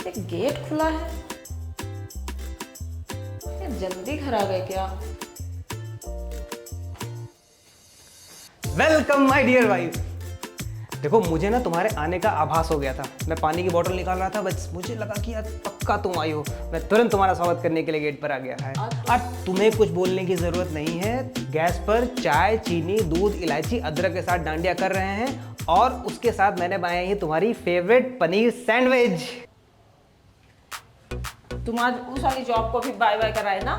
ये गेट खुला है, ये जल्दी घर आ गए क्या? Welcome my dear wife. देखो मुझे ना तुम्हारे आने का आभास हो गया था। मैं पानी की बोतल निकाल रहा था, बस मुझे लगा कि यार पक्का तुम आई हो। मैं तुरंत तुम्हारा स्वागत करने के लिए गेट पर आ गया है। और तुम्हें कुछ बोलने की जरूरत नहीं है। गैस पर चाय, चीनी, दूध, इलायची, अदरक के साथ डांडिया कर रहे हैं और उसके साथ मैंने बनाई है तुम्हारी फेवरेट पनीर सैंडविच। तुम आज उस वाली जॉब को भी बाय बाय कराए ना?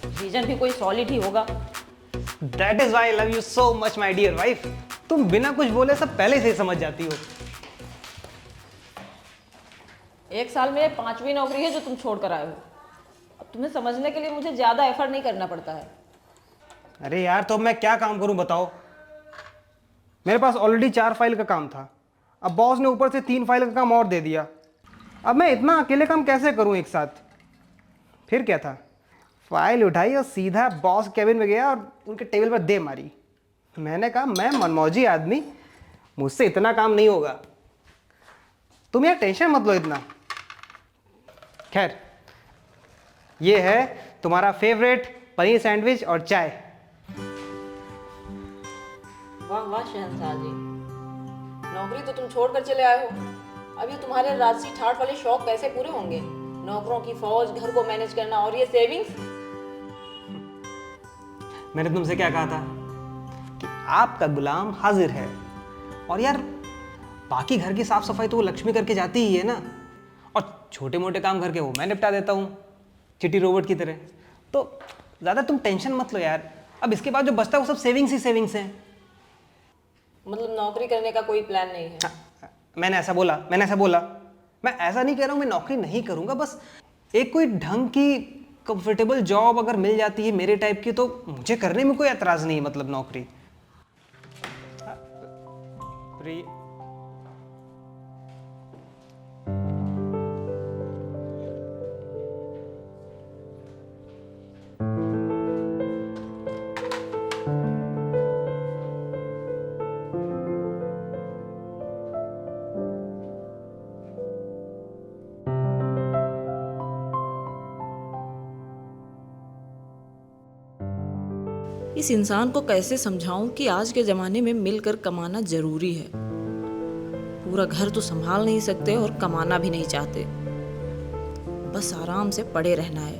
रीजन भी कोई सॉलिड ही होगा। That is why I love you so much, my dear wife. तुम बिना कुछ बोले सब पहले से ही समझ जाती हो। एक साल में 5वीं नौकरी है जो तुम छोड़ कर आए हो। अब तुम्हें समझने के लिए मुझे ज्यादा एफर्ट नहीं करना पड़ता है। अरे यार तो अब मैं क्या काम करूं बताओ। मेरे पास ऑलरेडी 4 फाइल का काम था, अब बॉस ने ऊपर से 3 फाइल का काम और दे दिया। अब मैं इतना अकेले काम कैसे करूं एक साथ। फिर क्या था, फाइल उठाई और सीधा बॉस केबिन में गया और उनके टेबल पर दे मारी। मैंने कहा मैं मनमौजी आदमी, मुझसे इतना काम नहीं होगा। तुम यार टेंशन मत लो इतना। खैर ये है तुम्हारा फेवरेट पनीर सैंडविच और चाय। वाह वाह शहंशाह जी, नौकरी तो तुम छोड़ कर चले आए हो। अब ये तुम्हारे राजसी ठाठ वाले शौक कैसे पूरे होंगे? नौकरों की फौज, घर को मैनेज करना और ये सेविंग्स। मैंने तुमसे क्या कहा था कि आपका गुलाम हाजिर है। और यार बाकी घर की साफ सफाई तो वो लक्ष्मी करके जाती ही है ना, और छोटे मोटे काम घर के वो मैं निपटा देता हूँ चिटी रोबोट की तरह। तो ज़्यादा तुम टेंशन मत लो यार। अब इसके बाद जो बचता है वो सब सेविंग्स ही सेविंग्स हैं। मतलब नौकरी करने का कोई प्लान नहीं है? मैंने ऐसा बोला? मैं ऐसा नहीं कह रहा हूँ मैं नौकरी नहीं करूँगा, बस एक कोई ढंग की कंफर्टेबल जॉब अगर मिल जाती है मेरे टाइप की तो मुझे करने में कोई एतराज़ नहीं। मतलब नौकरी इस इंसान को कैसे समझाऊं कि आज के ज़माने में मिलकर कमाना ज़रूरी है। पूरा घर तो संभाल नहीं सकते और कमाना भी नहीं चाहते, बस आराम से पड़े रहना है।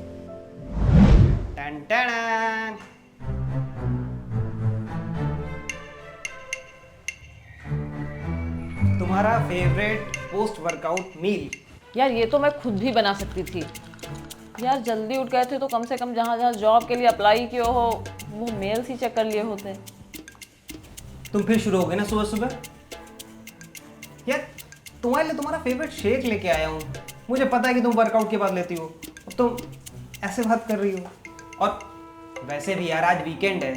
टन टन। तुम्हारा फेवरेट पोस्ट वर्कआउट मील। यार ये तो मैं खुद भी बना सकती थी। यार जल्दी उठ गए थे तो कम से कम जहाँ जहाँ जॉब के लिए अप्लाई किया हो वो मेल्स ही चेक कर लिए होते। तुम फिर शुरू हो गए ना सुबह सुबह। यार तुम्हारे लिए तुम्हारा फेवरेट शेक लेके आया हूँ। मुझे पता है कि तुम वर्कआउट के बाद लेती हो, अब तुम ऐसे बात कर रही हो। और वैसे भी यार आज वीकेंड है,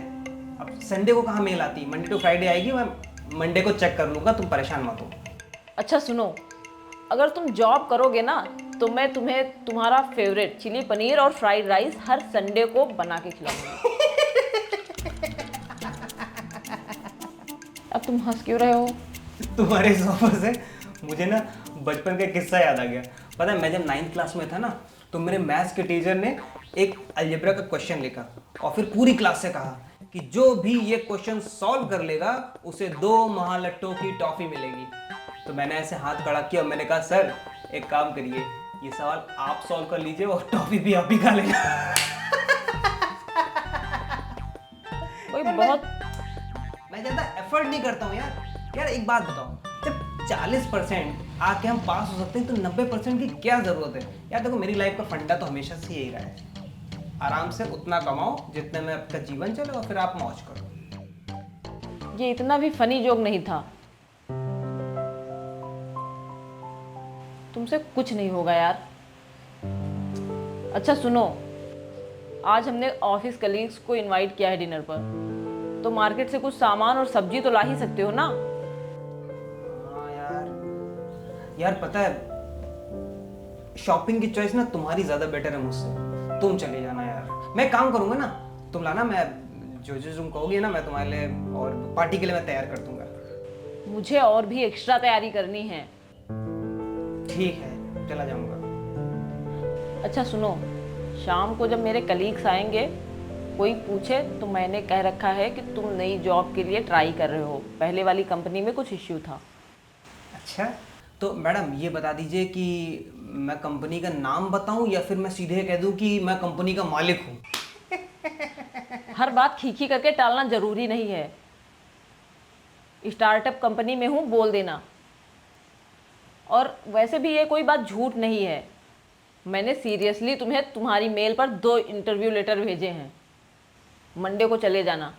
अब संडे को कहाँ मेल आती, मंडे टू फ्राइडे आएगी। मैं मंडे को चेक कर लूँगा, तुम परेशान मत हो। अच्छा सुनो, अगर तुम जॉब करोगे ना तो मैं तुम्हें तुम्हारा फेवरेट चिली पनीर और फ्राइड राइस हर संडे को बना के खिलाऊंगी। अब तुम हंस क्यों रहे हो? तुम्हारे इस ऑफर से मुझे ना बचपन का किस्सा याद आ गया। पता है मैं जब 9th क्लास में था ना तो मेरे मैथ्स के टीचर ने एक अलजेब्रा का क्वेश्चन लिखा और फिर पूरी क्लास से कहा कि जो भी ये क्वेश्चन सॉल्व कर लेगा उसे 2 महालट्टों की टॉफी मिलेगी। तो मैंने ऐसे हाथ खड़ा किया और मैंने कहा सर एक काम करिए, ये सवाल आप सॉल्व कर लीजिए और टॉफी भी आप ही खा लेना। कोई बहुत मैं ज्यादा एफर्ट नहीं करता हूँ यार। यार एक बात बताओ, जब 40% आके हम पास हो सकते हैं तो 90% की क्या जरूरत है? यार देखो मेरी लाइफ का फंडा तो हमेशा से यही रहा है, आराम से उतना कमाओ जितने में आपका जीवन चले और फिर आप मौज करो। ये इतना भी फनी जोक नहीं था। तुमसे कुछ नहीं होगा यार। अच्छा सुनो, आज हमने ऑफिस कलीग्स को इनवाइट किया है डिनर पर, तो मार्केट से कुछ सामान और सब्जी तो ला ही सकते हो ना? हाँ यार पता है शॉपिंग की चॉइस ना तुम्हारी ज्यादा बेटर है मुझसे। तुम चले जाना यार, मैं काम करूंगा ना, तुम लाना, मैं जो जो तुम कहोगे ना मैं तुम्हारे लिए और पार्टी के लिए मैं तैयार कर दूंगा। मुझे और भी एक्स्ट्रा तैयारी करनी है। ठीक है चला जाऊंगा। अच्छा सुनो, शाम को जब मेरे कलीग्स आएंगे, कोई पूछे तो मैंने कह रखा है कि तुम नई जॉब के लिए ट्राई कर रहे हो, पहले वाली कंपनी में कुछ इश्यू था। अच्छा, तो मैडम ये बता दीजिए कि मैं कंपनी का नाम बताऊं या फिर मैं सीधे कह दूं कि मैं कंपनी का मालिक हूं? हर बात खींची करके टालना जरूरी नहीं है। स्टार्टअप कंपनी में हूँ बोल देना। और वैसे भी ये कोई बात झूठ नहीं है, मैंने सीरियसली तुम्हें तुम्हारी मेल पर 2 इंटरव्यू लेटर भेजे हैं। मंडे को चले जाना।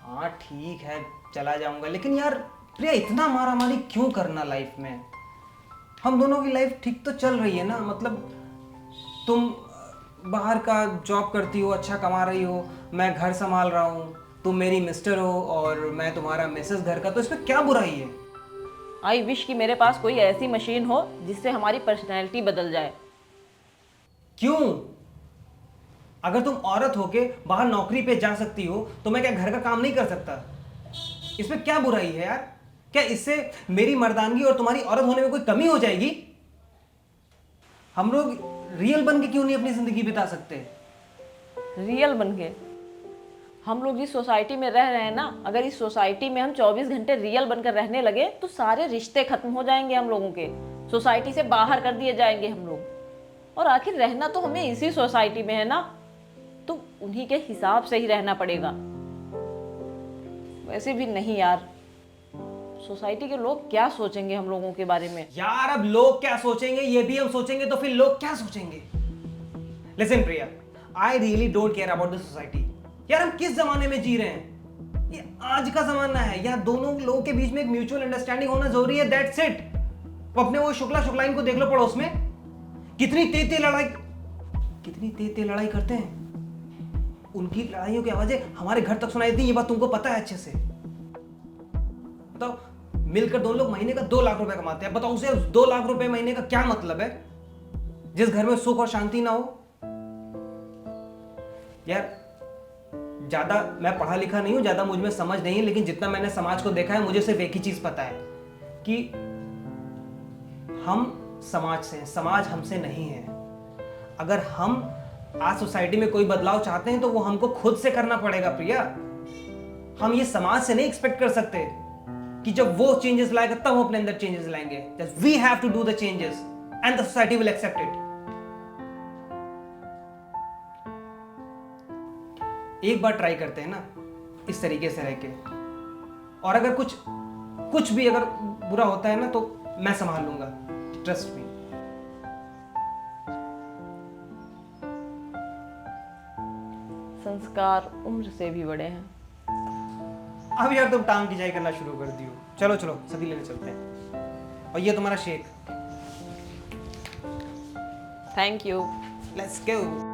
हाँ ठीक है, चला जाऊंगा, लेकिन यार प्रिया इतना मारामारी क्यों करना लाइफ में? हम दोनों की लाइफ ठीक तो चल रही है ना, मतलब तुम बाहर का जॉब करती हो, अच्छा कमा रही हो, मैं घर संभाल रहा हूँ, तुम मेरी मिस्टर हो और मैं तुम्हारा मिसेस घर का, तो इसमें क्या बुराई है? आई विश कि मेरे पास कोई ऐसी मशीन हो जिससे हमारी पर्सनैलिटी बदल जाए। क्यों? अगर तुम औरत होके बाहर नौकरी पे जा सकती हो तो मैं क्या घर का काम नहीं कर सकता? इसमें क्या बुराई है यार? क्या इससे मेरी मर्दानगी और तुम्हारी औरत होने में कोई कमी हो जाएगी? हम लोग रियल बन के क्यों नहीं अपनी जिंदगी बिता सकते? रियल बन के? हम लोग जिस सोसाइटी में रह रहे हैं ना, अगर इस सोसाइटी में हम 24 घंटे रियल बनकर रहने लगे तो सारे रिश्ते खत्म हो जाएंगे हम लोगों के, सोसाइटी से बाहर कर दिए जाएंगे हम लोग। और आखिर रहना तो हमें इसी सोसाइटी में है ना, तो उन्हीं के हिसाब से ही रहना पड़ेगा। वैसे भी नहीं यार, सोसाइटी के लोग क्या सोचेंगे हम लोगों के बारे में? यार अब लोग क्या सोचेंगे ये भी हम सोचेंगे तो फिर लोग क्या सोचेंगे? Listen Priya, I really don't care about the society. यार हम किस जमाने में जी रहे हैं? ये आज का जमाना है, यार दोनों लोगों के बीच में एक म्यूचुअल अंडरस्टैंडिंग होना जरूरी है, दैट्स इट। अपने वो शुक्लाइन को देख लो पड़ोस में, कितनी तेज लड़ाई करते हैं। उनकी लड़ाइयों की आवाजें हमारे घर तक सुनाई देती हैं, ये बात तुमको पता है अच्छे से। बताओ, मिलकर दोनों लोग महीने का 2 लाख रुपए कमाते हैं, बताओ उसे 2 लाख रुपए महीने का क्या मतलब है जिस घर में सुख और शांति ना हो? यार ज्यादा मैं पढ़ा लिखा नहीं हूं, ज्यादा मुझ में समझ नहीं है, लेकिन जितना मैंने समाज को देखा है मुझे सिर्फ एक ही चीज पता है कि हम समाज से हैं, समाज हमसे नहीं है। अगर हम आज सोसाइटी में कोई बदलाव चाहते हैं तो वो हमको खुद से करना पड़ेगा प्रिया। हम ये समाज से नहीं एक्सपेक्ट कर सकते कि जब वो चेंजेस लाएगा तब हम अपने अंदर चेंजेस लाएंगे। We have to do the changes and the society will accept it. एक बार ट्राई करते हैं ना इस तरीके से रह के, और अगर कुछ भी अगर बुरा होता है ना तो मैं संभाल लूंगा, ट्रस्ट मी। संस्कार उम्र से भी बड़े हैं। अब यार तुम टांग खिंचाई करना शुरू कर दियो। चलो चलो सदी लेने चलते हैं। और ये तुम्हारा shake. Thank you. Let's go.